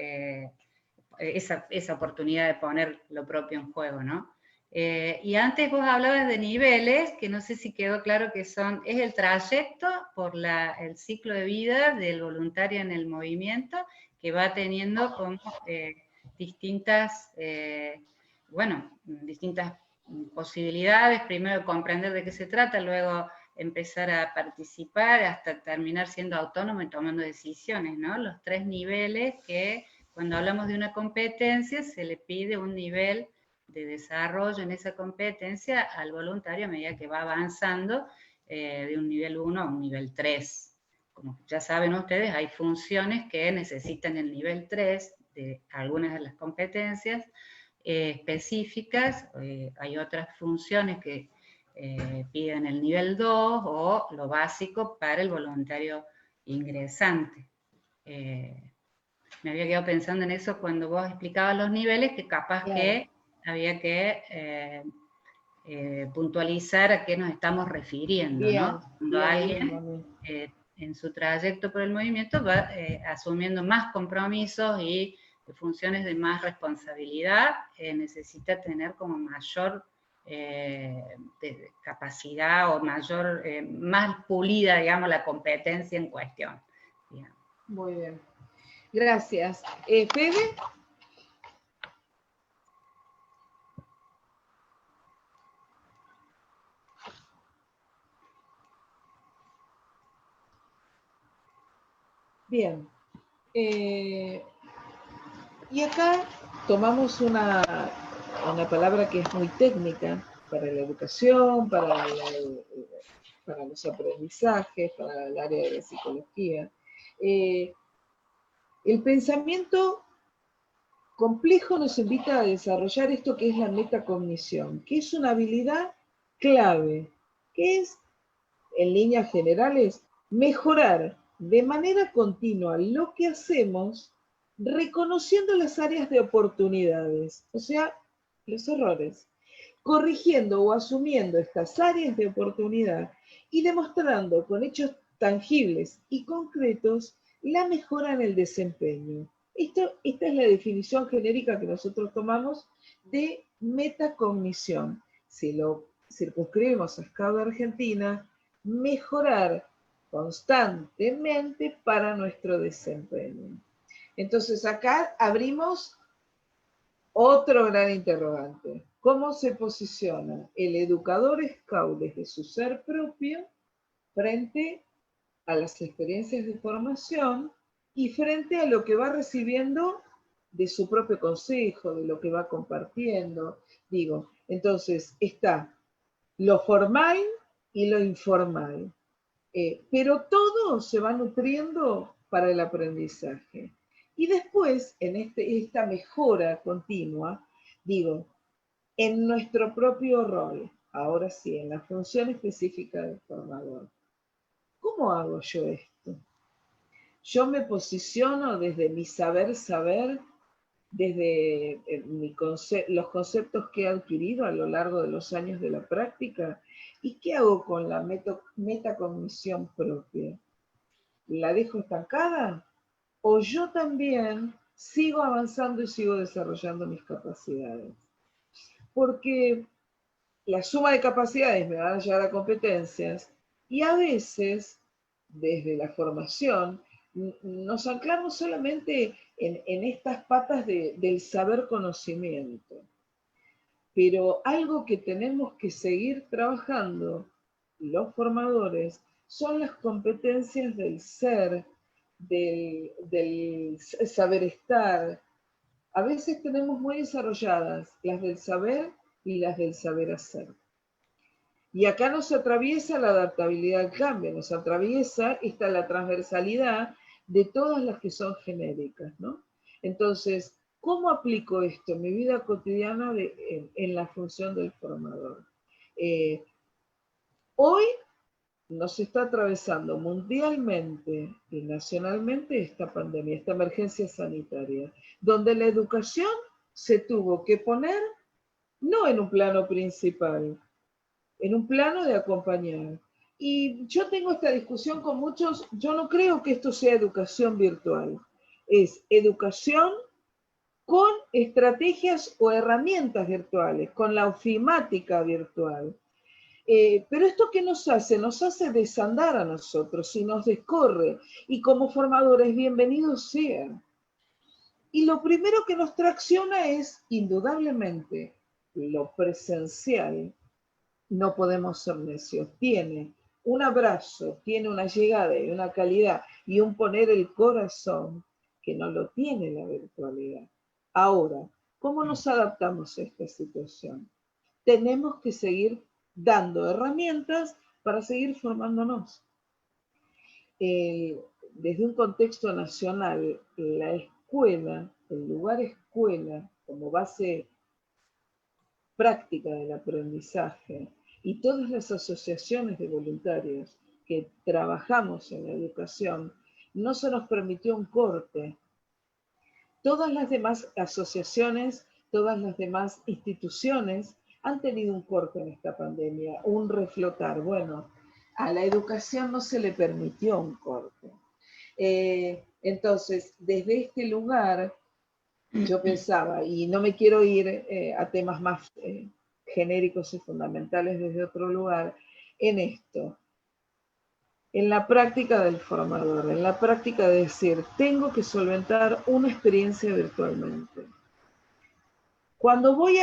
esa oportunidad de poner lo propio en juego, ¿no? Y antes vos hablabas de niveles, que no sé si quedó claro que es el trayecto por el ciclo de vida del voluntario en el movimiento, que va teniendo como distintas posibilidades, primero comprender de qué se trata, luego empezar a participar hasta terminar siendo autónomo y tomando decisiones, ¿no? Los 3 niveles que cuando hablamos de una competencia se le pide un nivel de desarrollo en esa competencia al voluntario a medida que va avanzando de un nivel 1 a un nivel 3. Como ya saben ustedes, hay funciones que necesitan el nivel 3 de algunas de las competencias específicas, hay otras funciones que piden el nivel 2 o lo básico para el voluntario ingresante. Me había quedado pensando en eso cuando vos explicabas los niveles, que capaz que había que puntualizar a qué nos estamos refiriendo, Bien, ¿no? Cuando alguien en su trayecto por el movimiento va asumiendo más compromisos y funciones de más responsabilidad, necesita tener como mayor capacidad o mayor, más pulida, digamos, la competencia en cuestión. Digamos. Muy bien. Gracias. Fede. Bien. Y acá tomamos una palabra que es muy técnica para la educación, para los aprendizajes, para el área de la psicología. El pensamiento complejo nos invita a desarrollar esto que es la metacognición, que es una habilidad clave, que es, en líneas generales, mejorar de manera continua lo que hacemos, reconociendo las áreas de oportunidades, o sea, los errores, corrigiendo o asumiendo estas áreas de oportunidad y demostrando con hechos tangibles y concretos la mejora en el desempeño. Esta es la definición genérica que nosotros tomamos de metacognición. Si lo circunscribimos a escala argentina, mejorar constantemente para nuestro desempeño. Entonces acá abrimos otro gran interrogante. ¿Cómo se posiciona el educador Scout desde su ser propio frente a las experiencias de formación y frente a lo que va recibiendo de su propio consejo, de lo que va compartiendo? Digo, entonces está lo formal y lo informal, pero todo se va nutriendo para el aprendizaje. Y después, en esta mejora continua, digo, en nuestro propio rol, ahora sí, en la función específica del formador. ¿Cómo hago yo esto? Yo me posiciono desde mi saber, desde los conceptos que he adquirido a lo largo de los años de la práctica. ¿Y qué hago con la metacognición propia? ¿La dejo estancada? ¿O yo también sigo avanzando y sigo desarrollando mis capacidades? Porque la suma de capacidades me van a llevar a competencias y a veces, desde la formación, nos anclamos solamente en estas patas del saber conocimiento. Pero algo que tenemos que seguir trabajando los formadores son las competencias del ser, del saber estar. A veces tenemos muy desarrolladas las del saber y las del saber hacer. Y acá nos atraviesa la adaptabilidad al cambio, nos atraviesa la transversalidad de todas las que son genéricas, ¿no? Entonces, ¿cómo aplico esto en mi vida cotidiana en la función del formador? Hoy nos está atravesando mundialmente y nacionalmente esta pandemia, esta emergencia sanitaria, donde la educación se tuvo que poner no en un plano principal, en un plano de acompañar. Y yo tengo esta discusión con muchos, yo no creo que esto sea educación virtual, es educación con estrategias o herramientas virtuales, con la ofimática virtual. Pero esto que nos hace desandar a nosotros y nos descorre, y como formadores, bienvenidos sean. Y lo primero que nos tracciona es, indudablemente, lo presencial. No podemos ser necios. Tiene un abrazo, tiene una llegada y una calidad y un poner el corazón que no lo tiene la virtualidad. Ahora, ¿cómo nos adaptamos a esta situación? Tenemos que seguir dando herramientas para seguir formándonos. Desde un contexto nacional, la escuela, el lugar escuela, como base práctica del aprendizaje, y todas las asociaciones de voluntarios que trabajamos en la educación, no se nos permitió un corte. Todas las demás asociaciones, todas las demás instituciones han tenido un corte en esta pandemia, un reflotar. Bueno, a la educación no se le permitió un corte. Entonces, desde este lugar, yo pensaba, y no me quiero ir a temas más genéricos y fundamentales desde otro lugar, en esto, en la práctica del formador, en la práctica de decir, tengo que solventar una experiencia virtualmente. Cuando voy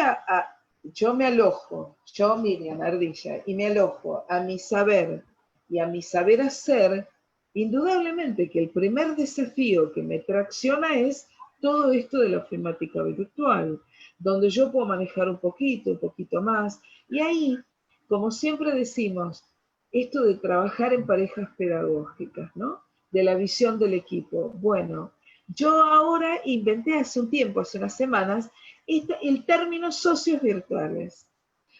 yo me alojo, yo Miriam Ardilla, y me alojo a mi saber y a mi saber hacer, indudablemente que el primer desafío que me tracciona es todo esto de la ofimática virtual, donde yo puedo manejar un poquito más, y ahí, como siempre decimos, esto de trabajar en parejas pedagógicas, ¿no? De la visión del equipo. Bueno, yo ahora inventé hace un tiempo, hace unas semanas, el término socios virtuales.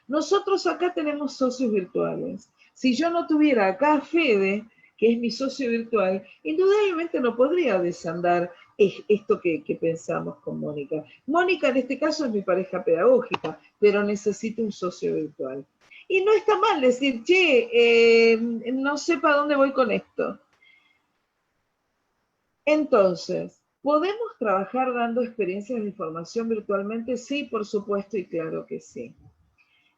Nosotros acá tenemos socios virtuales. Si yo no tuviera acá a Fede, que es mi socio virtual, indudablemente no podría desandar esto que pensamos con Mónica. Mónica en este caso es mi pareja pedagógica, pero necesito un socio virtual. Y no está mal decir, che, no sé para dónde voy con esto. Entonces, ¿podemos trabajar dando experiencias de formación virtualmente? Sí, por supuesto, y claro que sí.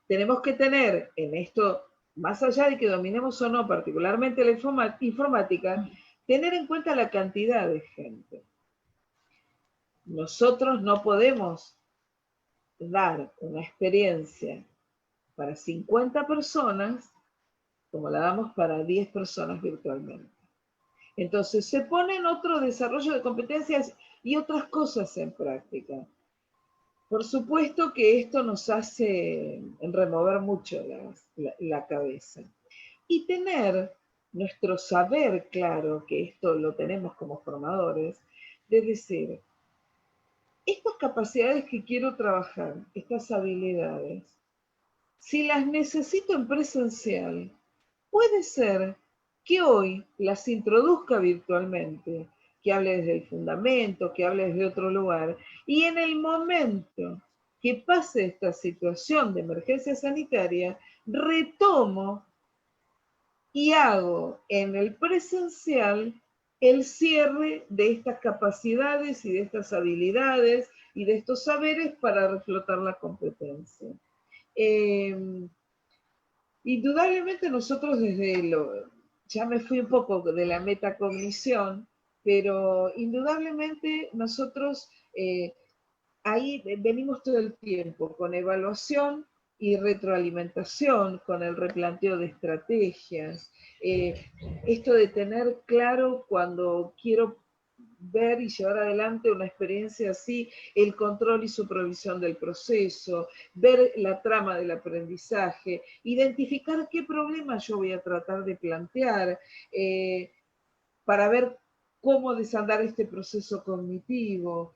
Tenemos que tener en esto, más allá de que dominemos o no particularmente la informática, tener en cuenta la cantidad de gente. Nosotros no podemos dar una experiencia para 50 personas como la damos para 10 personas virtualmente. Entonces se ponen otro desarrollo de competencias y otras cosas en práctica. Por supuesto que esto nos hace remover mucho la cabeza. Y tener nuestro saber claro, que esto lo tenemos como formadores, de decir, estas capacidades que quiero trabajar, estas habilidades, si las necesito en presencial, puede ser que hoy las introduzca virtualmente, que hable desde el fundamento, que hable desde otro lugar, y en el momento que pase esta situación de emergencia sanitaria, retomo y hago en el presencial el cierre de estas capacidades y de estas habilidades y de estos saberes para reflotar la competencia. Indudablemente nosotros ya me fui un poco de la metacognición, pero indudablemente nosotros ahí venimos todo el tiempo con evaluación y retroalimentación, con el replanteo de estrategias, esto de tener claro cuando quiero ver y llevar adelante una experiencia así, el control y supervisión del proceso, ver la trama del aprendizaje, identificar qué problema yo voy a tratar de plantear para ver cómo desandar este proceso cognitivo.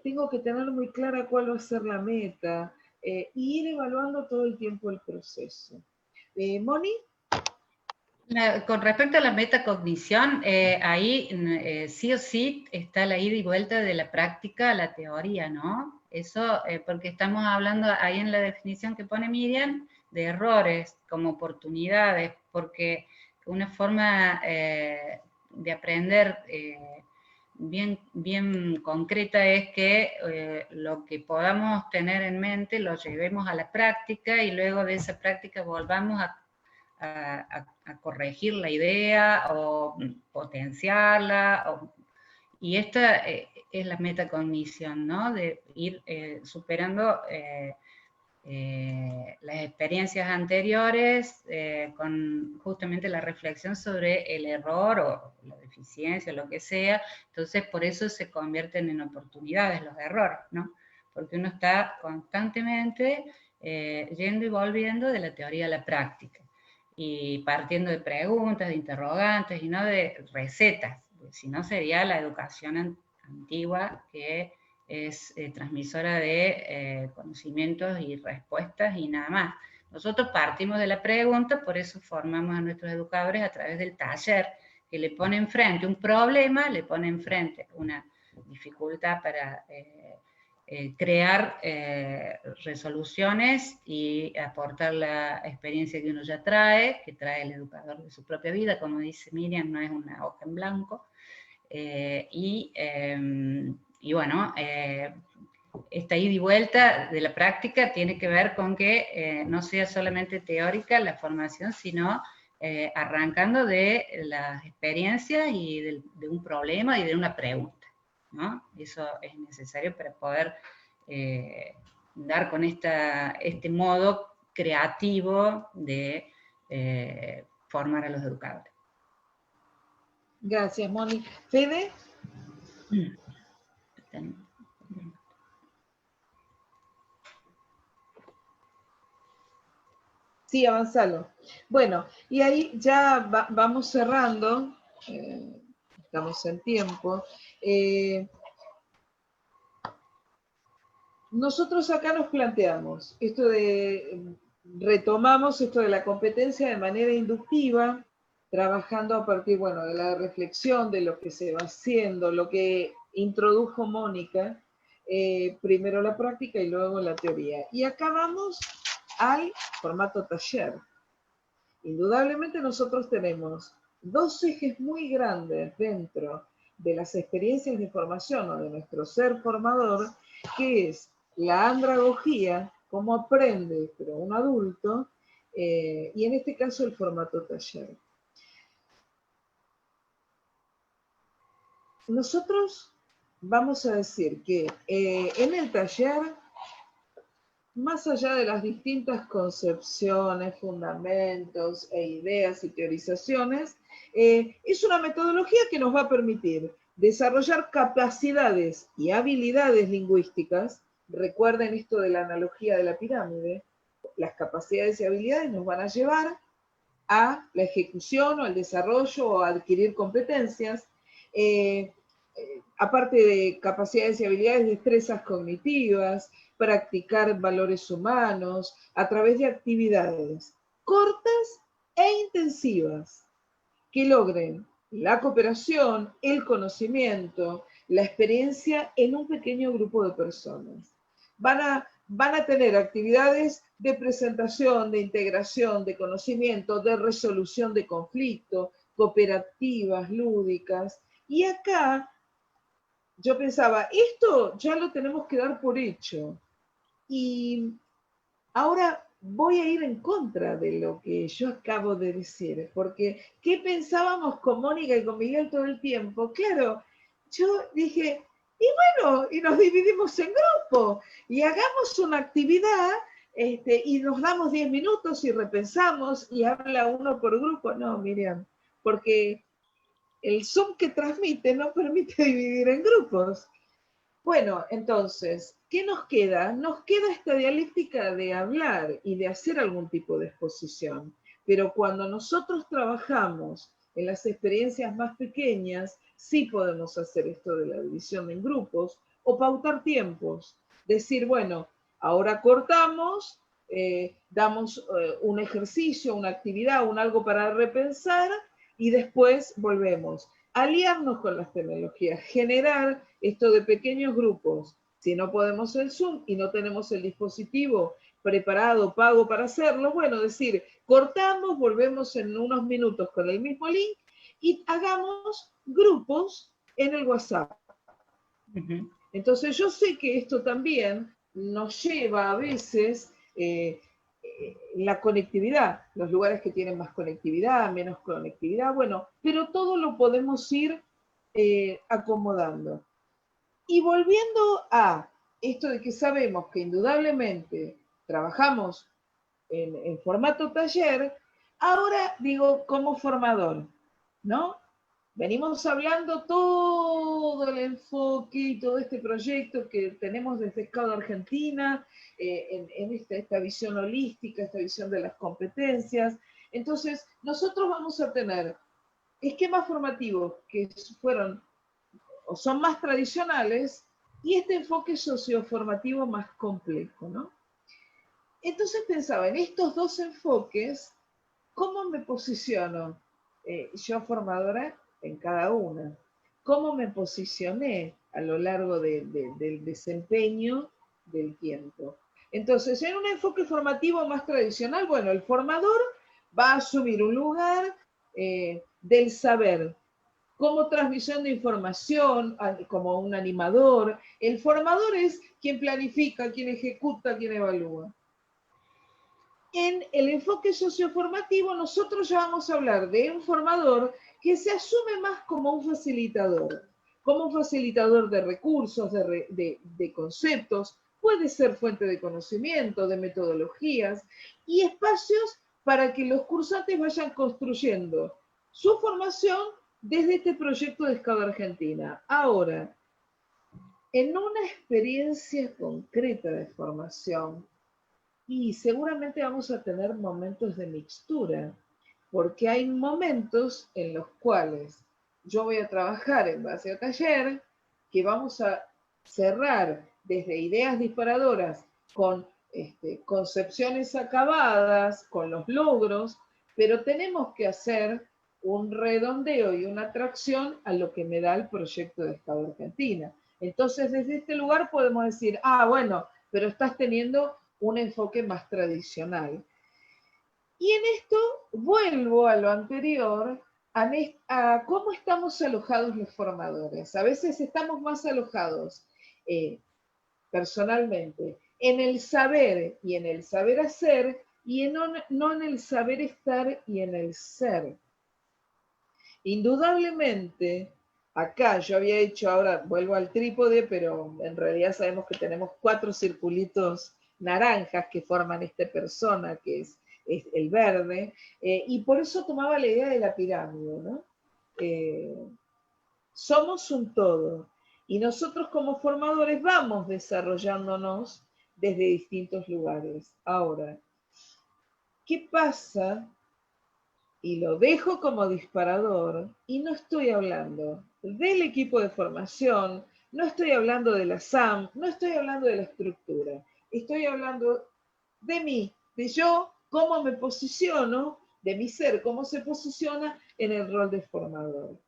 Tengo que tener muy clara cuál va a ser la meta y ir evaluando todo el tiempo el proceso. Moni. Con respecto a la metacognición, ahí sí o sí está la ida y vuelta de la práctica a la teoría, ¿no? Eso, porque estamos hablando ahí en la definición que pone Miriam, de errores como oportunidades, porque una forma de aprender bien concreta es que lo que podamos tener en mente lo llevemos a la práctica y luego de esa práctica volvamos a corregir la idea o potenciarla. Y esta es la metacognición, ¿no? De ir superando las experiencias anteriores con justamente la reflexión sobre el error o la deficiencia, lo que sea. Entonces, por eso se convierten en oportunidades los errores, ¿no? Porque uno está constantemente yendo y volviendo de la teoría a la práctica y partiendo de preguntas, de interrogantes y no de recetas, si no sería la educación antigua que es transmisora de conocimientos y respuestas y nada más. Nosotros partimos de la pregunta, por eso formamos a nuestros educadores a través del taller, que le pone enfrente un problema, le pone enfrente una dificultad para crear resoluciones y aportar la experiencia que uno ya trae, que trae el educador de su propia vida, como dice Miriam, no es una hoja en blanco. Y bueno, esta ida y vuelta de la práctica tiene que ver con que no sea solamente teórica la formación, sino arrancando de las experiencias y de un problema y de una pregunta, ¿no? Eso es necesario para poder dar con este modo creativo de formar a los educadores. Gracias, Moni. ¿Fede? Sí, avanzalo. Bueno, y ahí ya vamos cerrando, estamos en tiempo. Nosotros acá nos planteamos retomamos esto de la competencia de manera inductiva, trabajando a partir, bueno, de la reflexión, de lo que se va haciendo, lo que introdujo Mónica, primero la práctica y luego la teoría. Y acá vamos al formato taller. Indudablemente nosotros tenemos dos ejes muy grandes dentro de las experiencias de formación o de nuestro ser formador, que es la andragogía, cómo aprende, pero un adulto, y en este caso el formato taller. Nosotros vamos a decir que en el taller, más allá de las distintas concepciones, fundamentos e ideas y teorizaciones, es una metodología que nos va a permitir desarrollar capacidades y habilidades lingüísticas. Recuerden esto de la analogía de la pirámide. Las capacidades y habilidades nos van a llevar a la ejecución o al desarrollo o a adquirir competencias. Aparte de capacidades y habilidades, destrezas cognitivas, practicar valores humanos a través de actividades cortas e intensivas que logren la cooperación, el conocimiento, la experiencia en un pequeño grupo de personas. Van a tener actividades de presentación, de integración, de conocimiento, de resolución de conflicto, cooperativas, lúdicas. Y acá yo pensaba, esto ya lo tenemos que dar por hecho. Y ahora voy a ir en contra de lo que yo acabo de decir, porque ¿qué pensábamos con Mónica y con Miguel todo el tiempo? Claro, yo dije, y bueno, y nos dividimos en grupo y hagamos una actividad y nos damos 10 minutos y repensamos y habla uno por grupo. No, Miriam, porque el Zoom que transmite no permite dividir en grupos. Bueno, entonces, ¿qué nos queda? Nos queda esta dialéctica de hablar y de hacer algún tipo de exposición. Pero cuando nosotros trabajamos en las experiencias más pequeñas, sí podemos hacer esto de la división en grupos o pautar tiempos. Decir, bueno, ahora cortamos, damos un ejercicio, una actividad, un algo para repensar y después volvemos. Aliarnos con las tecnologías, generar esto de pequeños grupos. Si no podemos el Zoom y no tenemos el dispositivo preparado, pago para hacerlo, bueno, decir, cortamos, volvemos en unos minutos con el mismo link y hagamos grupos en el WhatsApp. Entonces yo sé que esto también nos lleva a veces la conectividad, los lugares que tienen más conectividad, menos conectividad, bueno, pero todo lo podemos ir acomodando. Y volviendo a esto de que sabemos que indudablemente trabajamos en formato taller, ahora digo como formador, ¿no? Venimos hablando todo el enfoque y todo este proyecto que tenemos desde SCAUT Argentina, en esta visión holística, esta visión de las competencias. Entonces, nosotros vamos a tener esquemas formativos que fueron o son más tradicionales y este enfoque socioformativo más complejo, ¿no? Entonces pensaba, en estos dos enfoques, ¿cómo me posiciono yo formadora en cada una? ¿Cómo me posicioné a lo largo del desempeño del tiempo? Entonces, en un enfoque formativo más tradicional, bueno, el formador va a asumir un lugar del saber, como transmisión de información, como un animador. El formador es quien planifica, quien ejecuta, quien evalúa. En el enfoque socioformativo nosotros ya vamos a hablar de un formador que se asume más como un facilitador de recursos, de conceptos, puede ser fuente de conocimiento, de metodologías y espacios para que los cursantes vayan construyendo su formación desde este proyecto de SCAUT Argentina. Ahora, en una experiencia concreta de formación, y seguramente vamos a tener momentos de mixtura, porque hay momentos en los cuales yo voy a trabajar en base a taller, que vamos a cerrar desde ideas disparadoras con concepciones acabadas, con los logros, pero tenemos que hacer un redondeo y una atracción a lo que me da el proyecto de SCAUT Argentina. Entonces, desde este lugar podemos decir, bueno, pero estás teniendo un enfoque más tradicional. Y en esto vuelvo a lo anterior, a cómo estamos alojados los formadores. A veces estamos más alojados personalmente en el saber y en el saber hacer y no en el saber estar y en el ser. Indudablemente, acá yo había hecho, ahora vuelvo al trípode, pero en realidad sabemos que tenemos 4 circulitos naranjas que forman esta persona, que es el verde, y por eso tomaba la idea de la pirámide, ¿no? Somos un todo, y nosotros como formadores vamos desarrollándonos desde distintos lugares. Ahora, ¿qué pasa? Y lo dejo como disparador, y no estoy hablando del equipo de formación, no estoy hablando de la SAM, no estoy hablando de la estructura, estoy hablando de mí, de yo, cómo me posiciono, de mi ser, cómo se posiciona en el rol de formador.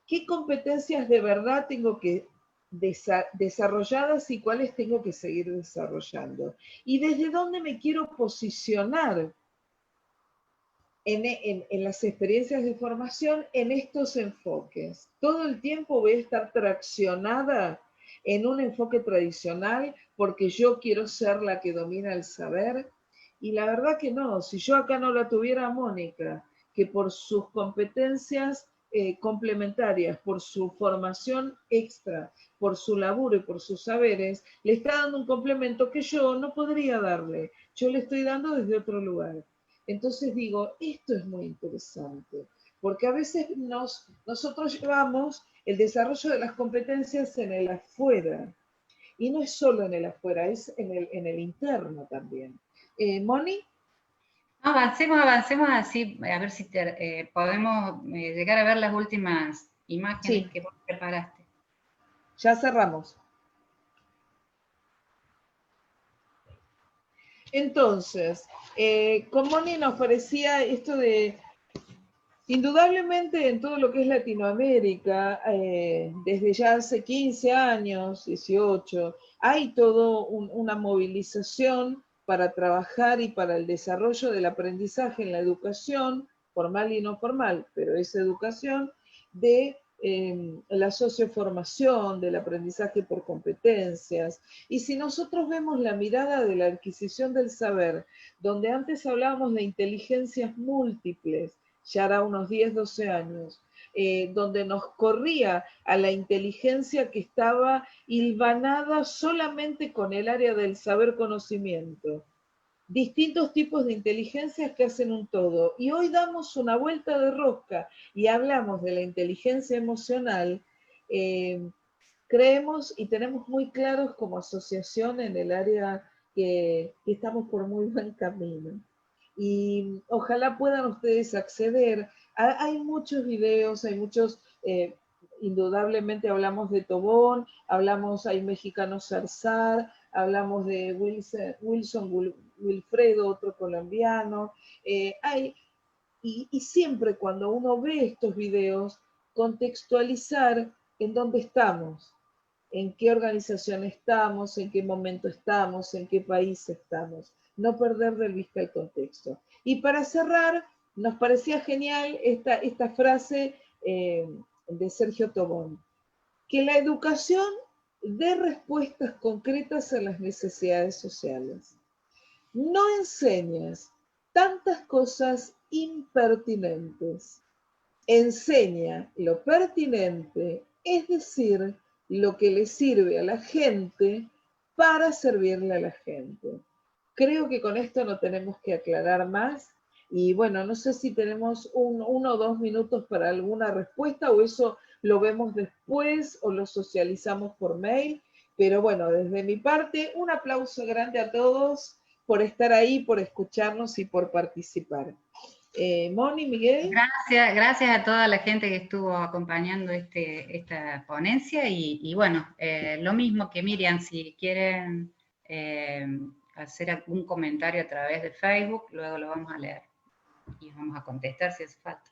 ¿Qué competencias de verdad tengo que desarrolladas y cuáles tengo que seguir desarrollando? ¿Y desde dónde me quiero posicionar en las experiencias de formación en estos enfoques? Todo el tiempo voy a estar traccionada en un enfoque tradicional porque yo quiero ser la que domina el saber Y la verdad que no, si yo acá no la tuviera a Mónica, que por sus competencias complementarias, por su formación extra, por su laburo y por sus saberes, le está dando un complemento que yo no podría darle. Yo le estoy dando desde otro lugar. Entonces digo, esto es muy interesante, porque a veces nosotros llevamos el desarrollo de las competencias en el afuera, y no es solo en el afuera, es en el interno también. Moni. Avancemos, avancemos así, a ver si podemos llegar a ver las últimas imágenes Sí, que vos preparaste. ya cerramos. Entonces, con Moni nos parecía esto de, indudablemente en todo lo que es Latinoamérica, desde ya hace 15 años, 18, hay todo una movilización para trabajar y para el desarrollo del aprendizaje en la educación, formal y no formal, pero es educación, de la socioformación, del aprendizaje por competencias. Y si nosotros vemos la mirada de la adquisición del saber, donde antes hablábamos de inteligencias múltiples, ya hará unos 10, 12 años, donde nos corría a la inteligencia que estaba hilvanada solamente con el área del saber conocimiento. Distintos tipos de inteligencias que hacen un todo. Y hoy damos una vuelta de rosca y hablamos de la inteligencia emocional. Creemos y tenemos muy claros como asociación en el área que estamos por muy buen camino. Y ojalá puedan ustedes acceder. Hay muchos videos, hay muchos, indudablemente hablamos de Tobón, hablamos, hay mexicanos Zarzar, hablamos de Wilson Wilfredo, otro colombiano. Y siempre cuando uno ve estos videos, contextualizar en dónde estamos, en qué organización estamos, en qué momento estamos, en qué país estamos. No perder de vista el contexto. Y para cerrar, nos parecía genial esta frase de Sergio Tobón, que la educación dé respuestas concretas a las necesidades sociales. No enseñas tantas cosas impertinentes. Enseña lo pertinente, es decir, lo que le sirve a la gente para servirle a la gente. Creo que con esto no tenemos que aclarar más. Y bueno, no sé si tenemos 1 o 2 minutos para alguna respuesta o eso lo vemos después o lo socializamos por mail. Pero bueno, desde mi parte, un aplauso grande a todos por estar ahí, por escucharnos y por participar. Moni, Miguel. Gracias a toda la gente que estuvo acompañando esta ponencia y bueno, lo mismo que Miriam, si quieren hacer algún comentario a través de Facebook, luego lo vamos a leer y vamos a contestar si hace falta.